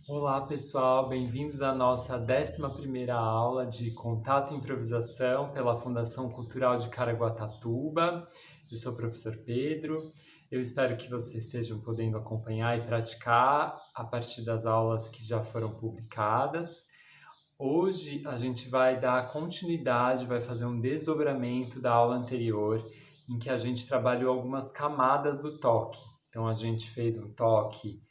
Olá pessoal, bem-vindos à nossa 11ª aula de Contato e Improvisação pela Fundação Cultural de Caraguatatuba. Eu sou o professor Pedro. Eu espero que vocês estejam podendo acompanhar e praticar a partir das aulas que já foram publicadas. Hoje a gente vai dar continuidade, vai fazer um desdobramento da aula anterior, em que a gente trabalhou algumas camadas do toque. Então a gente fez um toque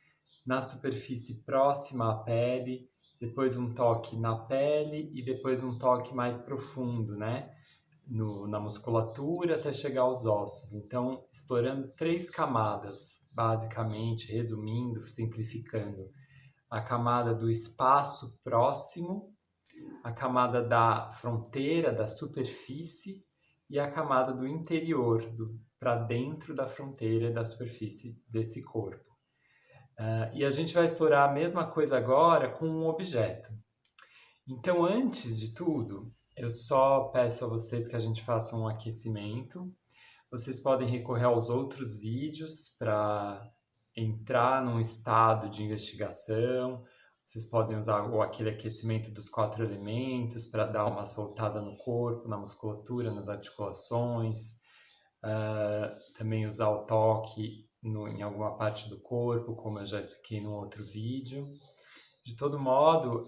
na superfície próxima à pele, depois um toque na pele e depois um toque mais profundo, né? Na musculatura até chegar aos ossos. Então, explorando 3 camadas, basicamente, resumindo, simplificando. A camada do espaço próximo, a camada da fronteira, da superfície e a camada do interior, para dentro da fronteira e da superfície desse corpo. E a gente vai explorar a mesma coisa agora com um objeto. Então, antes de tudo, eu só peço a vocês que a gente faça um aquecimento. Vocês podem recorrer aos outros vídeos para entrar num estado de investigação. Vocês podem usar aquele aquecimento dos 4 elementos para dar uma soltada no corpo, na musculatura, nas articulações. Também usar o toque em alguma parte do corpo, como eu já expliquei no outro vídeo. De todo modo,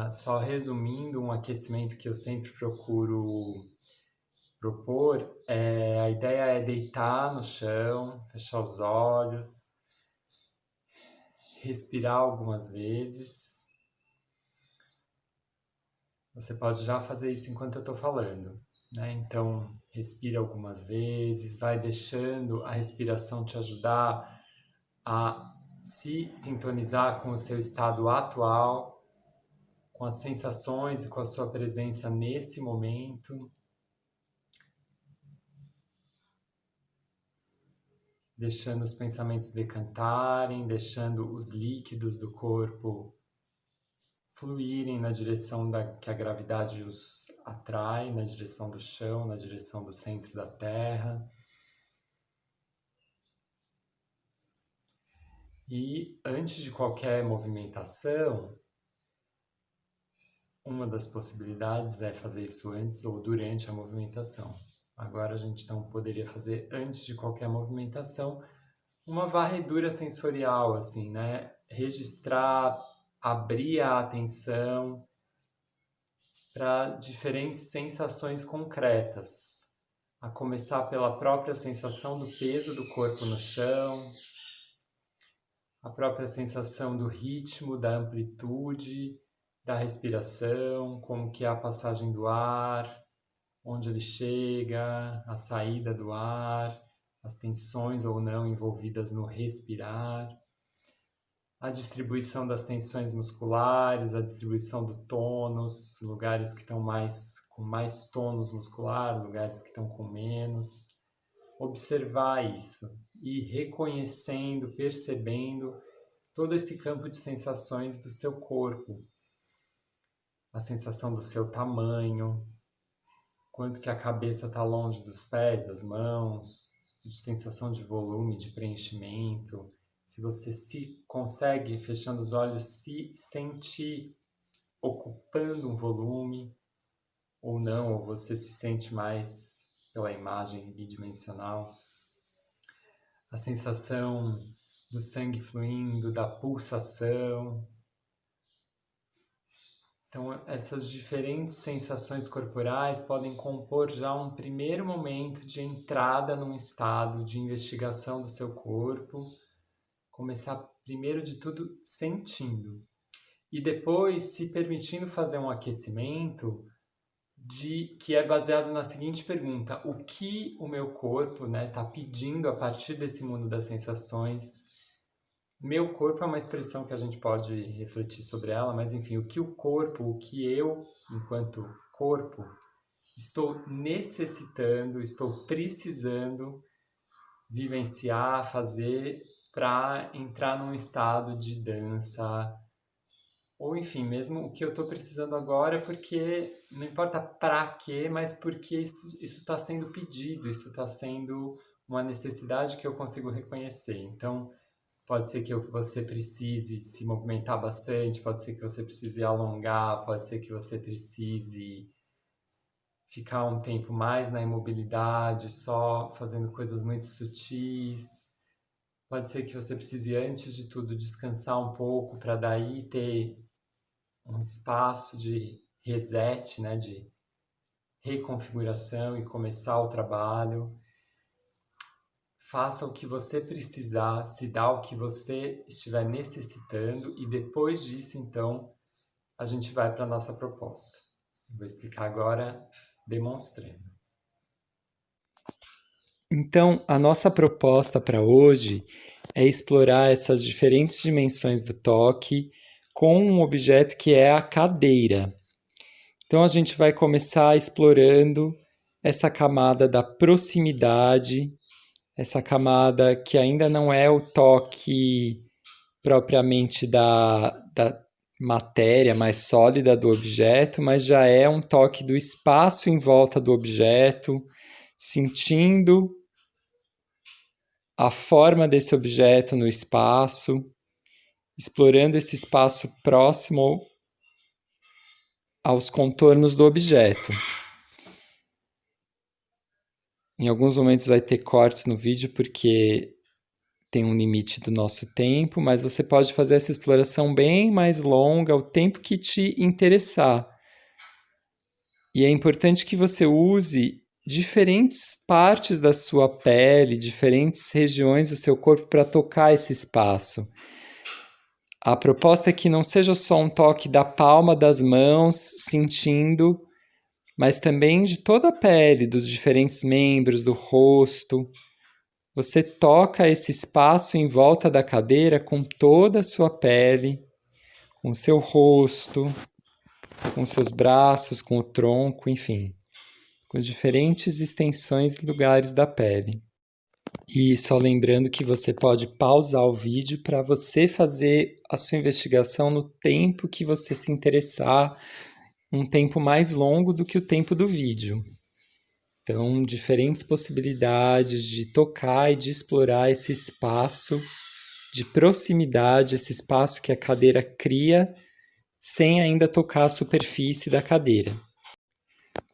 só resumindo um aquecimento que eu sempre procuro propor, a ideia é deitar no chão, fechar os olhos, respirar algumas vezes. Você pode já fazer isso enquanto eu estou falando, né? Então, respira algumas vezes, vai deixando a respiração te ajudar a se sintonizar com o seu estado atual, com as sensações e com a sua presença nesse momento. Deixando os pensamentos decantarem, deixando os líquidos do corpo fluírem na direção que a gravidade os atrai, na direção do chão, na direção do centro da Terra. E antes de qualquer movimentação, uma das possibilidades é fazer isso antes ou durante a movimentação. Agora a gente então poderia fazer antes de qualquer movimentação uma varredura sensorial, assim, né? Registrar, abrir a atenção para diferentes sensações concretas, a começar pela própria sensação do peso do corpo no chão, a própria sensação do ritmo, da amplitude, da respiração, como que é a passagem do ar, onde ele chega, a saída do ar, as tensões ou não envolvidas no respirar, a distribuição das tensões musculares, a distribuição do tônus, lugares que estão com mais tônus muscular, lugares que estão com menos. Observar isso e reconhecendo, percebendo todo esse campo de sensações do seu corpo. A sensação do seu tamanho, quanto que a cabeça está longe dos pés, das mãos, sensação de volume, de preenchimento. Se você se consegue, fechando os olhos, se sentir ocupando um volume ou não, ou você se sente mais pela imagem bidimensional. A sensação do sangue fluindo, da pulsação. Então, essas diferentes sensações corporais podem compor já um primeiro momento de entrada num estado de investigação do seu corpo. Começar, primeiro de tudo, sentindo. E depois se permitindo fazer um aquecimento que é baseado na seguinte pergunta: o que o meu corpo está pedindo a partir desse mundo das sensações? Meu corpo é uma expressão que a gente pode refletir sobre ela, mas enfim, o que o corpo, o que eu, enquanto corpo, estou necessitando, estou precisando vivenciar, fazer para entrar num estado de dança, ou enfim, mesmo o que eu estou precisando agora, porque não importa para quê, mas porque isso está sendo pedido, isso está sendo uma necessidade que eu consigo reconhecer. Então, Pode ser que você precise se movimentar bastante, pode ser que você precise alongar, pode ser que você precise ficar um tempo mais na imobilidade, só fazendo coisas muito sutis. Pode ser que você precise, antes de tudo, descansar um pouco para daí ter um espaço de reset, né, de reconfiguração e começar o trabalho. Faça o que você precisar, se dá o que você estiver necessitando e depois disso, então, a gente vai para a nossa proposta. Vou explicar agora demonstrando. Então, a nossa proposta para hoje é explorar essas diferentes dimensões do toque com um objeto que é a cadeira. Então, a gente vai começar explorando essa camada da proximidade, essa camada que ainda não é o toque propriamente da matéria mais sólida do objeto, mas já é um toque do espaço em volta do objeto, sentindo a forma desse objeto no espaço, explorando esse espaço próximo aos contornos do objeto. Em alguns momentos vai ter cortes no vídeo porque tem um limite do nosso tempo, mas você pode fazer essa exploração bem mais longa, o tempo que te interessar. E é importante que você use diferentes partes da sua pele, diferentes regiões do seu corpo para tocar esse espaço. A proposta é que não seja só um toque da palma das mãos, sentindo, mas também de toda a pele, dos diferentes membros, do rosto. Você toca esse espaço em volta da cadeira com toda a sua pele, com o seu rosto, com seus braços, com o tronco, enfim, com as diferentes extensões e lugares da pele. E só lembrando que você pode pausar o vídeo para você fazer a sua investigação no tempo que você se interessar, um tempo mais longo do que o tempo do vídeo. Então, diferentes possibilidades de tocar e de explorar esse espaço de proximidade, esse espaço que a cadeira cria, sem ainda tocar a superfície da cadeira.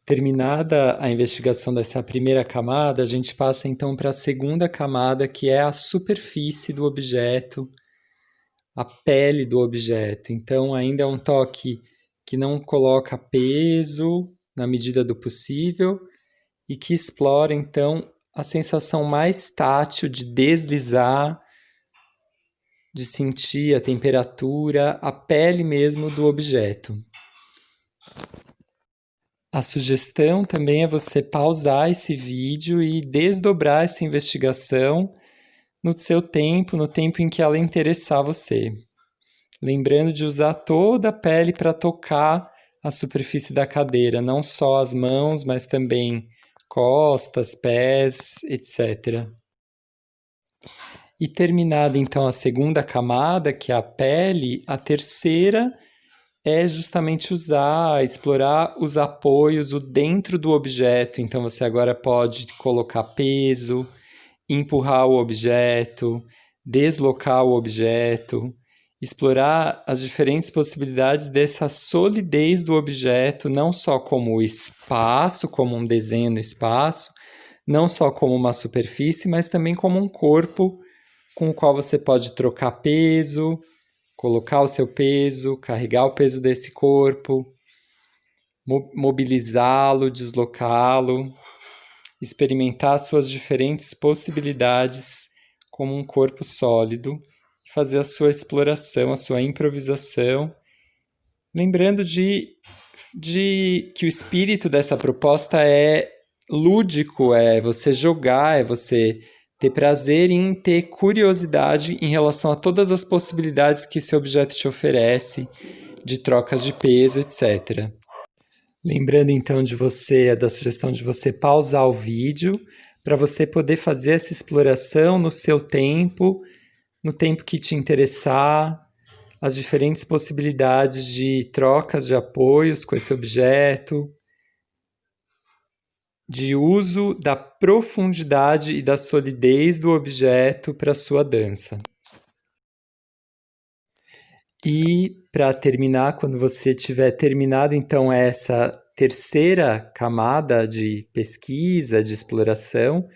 Terminada a investigação dessa primeira camada, a gente passa então para a segunda camada, que é a superfície do objeto, a pele do objeto. Então, ainda é um toque que não coloca peso na medida do possível e que explora então a sensação mais tátil de deslizar, de sentir a temperatura, a pele mesmo do objeto. A sugestão também é você pausar esse vídeo e desdobrar essa investigação no seu tempo, no tempo em que ela interessar você. Lembrando de usar toda a pele para tocar a superfície da cadeira, não só as mãos, mas também costas, pés, etc. E terminada então a segunda camada, que é a pele, a terceira é justamente explorar os apoios, o dentro do objeto. Então você agora pode colocar peso, empurrar o objeto, deslocar o objeto, explorar as diferentes possibilidades dessa solidez do objeto, não só como espaço, como um desenho no espaço, não só como uma superfície, mas também como um corpo com o qual você pode trocar peso, colocar o seu peso, carregar o peso desse corpo, mobilizá-lo, deslocá-lo, experimentar suas diferentes possibilidades como um corpo sólido, fazer a sua exploração, a sua improvisação, lembrando de que o espírito dessa proposta é lúdico, é você jogar, é você ter prazer em ter curiosidade em relação a todas as possibilidades que esse objeto te oferece, de trocas de peso, etc. Lembrando então da sugestão de você pausar o vídeo para você poder fazer essa exploração no seu tempo, no tempo que te interessar, as diferentes possibilidades de trocas de apoios com esse objeto, de uso da profundidade e da solidez do objeto para sua dança. E para terminar, quando você tiver terminado então essa terceira camada de pesquisa, de exploração,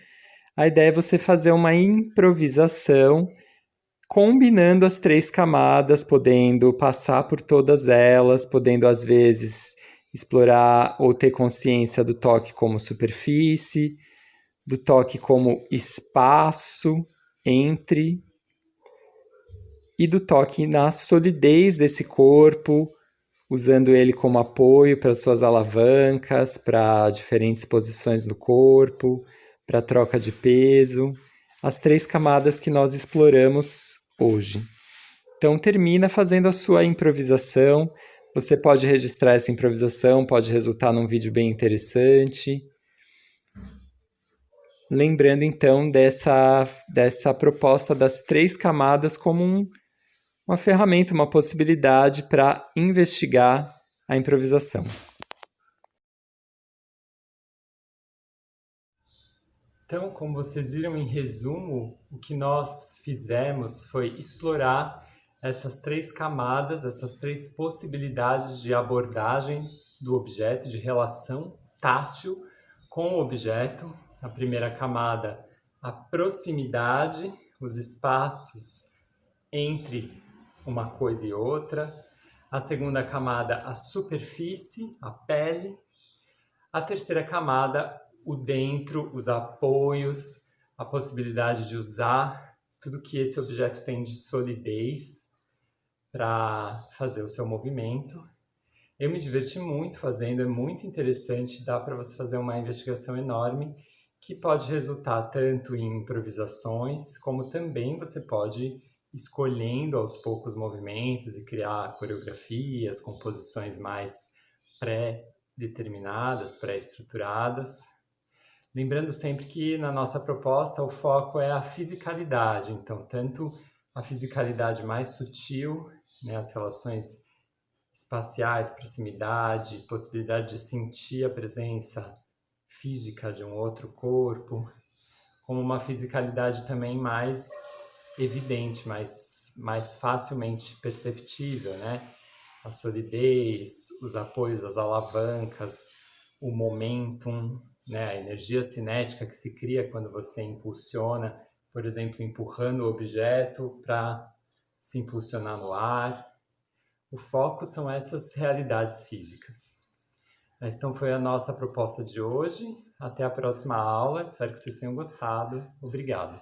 a ideia é você fazer uma improvisação combinando as três camadas, podendo passar por todas elas, podendo às vezes explorar ou ter consciência do toque como superfície, do toque como espaço entre e do toque na solidez desse corpo, usando ele como apoio para suas alavancas, para diferentes posições do corpo, para troca de peso, as três camadas que nós exploramos hoje. Então termina fazendo a sua improvisação. Você pode registrar essa improvisação, pode resultar num vídeo bem interessante. Lembrando então dessa proposta das três camadas como uma ferramenta, uma possibilidade para investigar a improvisação. Então, como vocês viram em resumo, o que nós fizemos foi explorar essas três camadas, essas três possibilidades de abordagem do objeto, de relação tátil com o objeto. A primeira camada, a proximidade, os espaços entre uma coisa e outra. A segunda camada, a superfície, a pele. A terceira camada, o dentro, os apoios, a possibilidade de usar tudo que esse objeto tem de solidez para fazer o seu movimento. Eu me diverti muito fazendo, é muito interessante, dá para você fazer uma investigação enorme que pode resultar tanto em improvisações, como também você pode escolhendo aos poucos movimentos e criar coreografias, composições mais pré-determinadas, pré-estruturadas. Lembrando sempre que na nossa proposta o foco é a fisicalidade, então tanto a fisicalidade mais sutil, né, as relações espaciais, proximidade, possibilidade de sentir a presença física de um outro corpo, como uma fisicalidade também mais evidente, mais facilmente perceptível, né? A solidez, os apoios, as alavancas, o momentum, né? A energia cinética que se cria quando você impulsiona, por exemplo, empurrando o objeto para se impulsionar no ar. O foco são essas realidades físicas. Então foi a nossa proposta de hoje. Até a próxima aula. Espero que vocês tenham gostado. Obrigado.